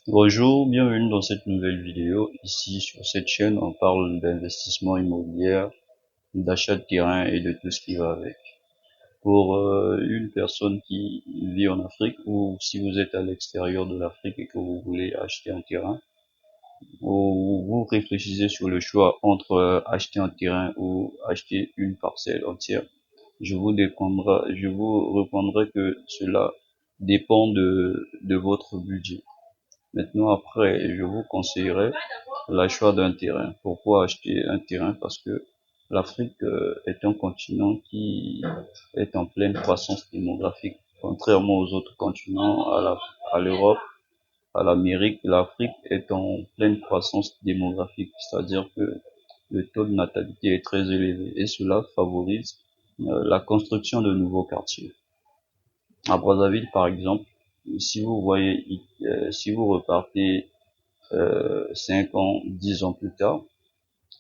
Bonjour, bienvenue dans cette nouvelle vidéo. Ici, sur cette chaîne, on parle d'investissement immobilier, d'achat de terrain et de tout ce qui va avec. Pour une personne qui vit en Afrique ou si vous êtes à l'extérieur de l'Afrique et que vous voulez acheter un terrain, ou vous réfléchissez sur le choix entre acheter un terrain ou acheter une parcelle entière, je vous répondrai que cela dépend de votre budget. Maintenant, après, je vous conseillerais l'achat d'un terrain. Pourquoi acheter un terrain? Parce que l'Afrique est un continent qui est en pleine croissance démographique. Contrairement aux autres continents, à l'Europe, à l'Amérique, l'Afrique est en pleine croissance démographique. C'est-à-dire que le taux de natalité est très élevé et cela favorise la construction de nouveaux quartiers. À Brazzaville, par exemple, si vous repartez 5 ans, 10 ans plus tard,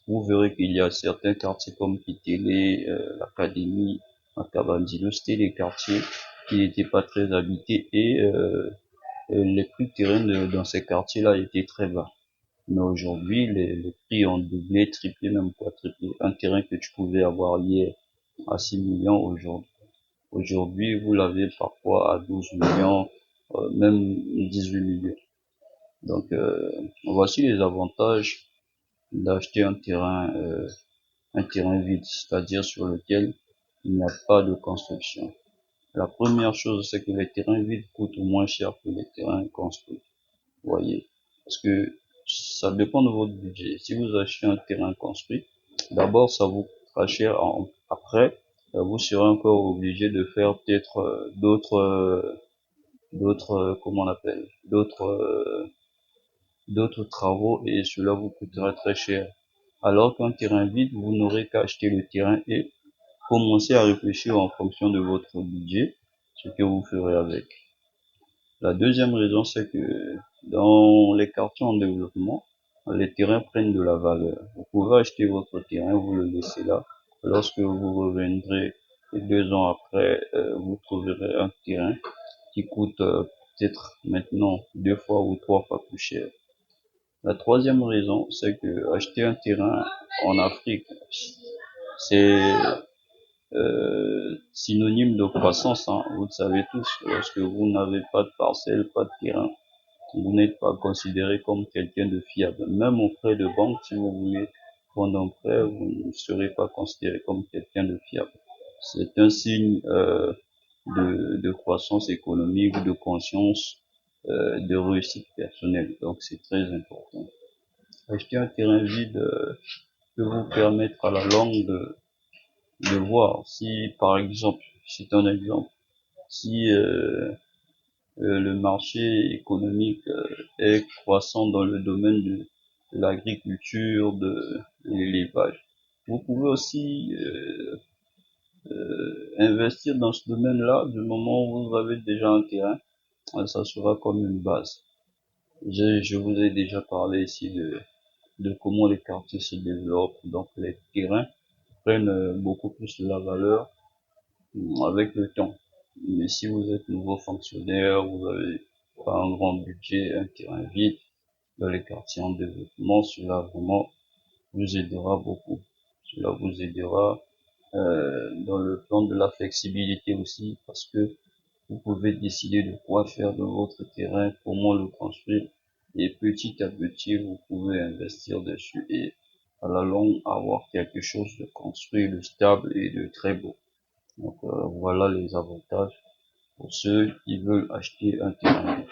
vous verrez qu'il y a certains quartiers comme Kitele, l'Académie, Makabandino, c'était des quartiers qui n'étaient pas très habités et les prix de terrain dans ces quartiers-là étaient très bas. Mais aujourd'hui, les prix ont doublé, triplé, même quadruplé. Un terrain que tu pouvais avoir hier à 6 millions aujourd'hui, vous l'avez parfois à 12 millions, même 18 millions. Donc, voici les avantages d'acheter un terrain vide, c'est-à-dire sur lequel il n'y a pas de construction. La première chose, c'est que les terrains vides coûtent moins cher que les terrains construits. Vous voyez, parce que ça dépend de votre budget. Si vous achetez un terrain construit, d'abord ça vous coûtera cher. Après, vous serez encore obligé de faire peut-être comment on appelle, d'autres travaux et cela vous coûtera très cher. Alors qu'un terrain vide, vous n'aurez qu'à acheter le terrain et commencer à réfléchir en fonction de votre budget, ce que vous ferez avec. La deuxième raison, c'est que dans les quartiers en développement, les terrains prennent de la valeur. Vous pouvez acheter votre terrain, vous le laissez là. Lorsque vous reviendrez 2 ans après, vous trouverez un terrain qui coûte peut-être maintenant 2 fois ou 3 fois plus cher. La troisième raison, c'est que acheter un terrain en Afrique, c'est synonyme de croissance, hein. Vous le savez tous, lorsque vous n'avez pas de parcelle, pas de terrain, vous n'êtes pas considéré comme quelqu'un de fiable. Même auprès de banque, si vous voulez prendre un prêt, vous ne serez pas considéré comme quelqu'un de fiable. C'est un signe de croissance économique, de conscience, de réussite personnelle. Donc c'est très important. Acheter un terrain vide peut vous permettre à la longue de voir si, par exemple, c'est un exemple, si le marché économique est croissant dans le domaine de l'agriculture, de l'élevage. Vous pouvez aussi investir dans ce domaine-là du moment où vous avez déjà un terrain. Ça sera comme une base. Je vous ai déjà parlé ici de comment les quartiers se développent. Donc les terrains prennent beaucoup plus de la valeur avec le temps. Mais si vous êtes nouveau fonctionnaire, vous avez pas un grand budget, un terrain vide dans les quartiers en développement, cela vraiment vous aidera beaucoup. Cela vous aidera dans le plan de la flexibilité aussi, parce que vous pouvez décider de quoi faire de votre terrain, comment le construire, et petit à petit, vous pouvez investir dessus et à la longue avoir quelque chose de construit, de stable et de très beau. Donc voilà les avantages pour ceux qui veulent acheter un terrain.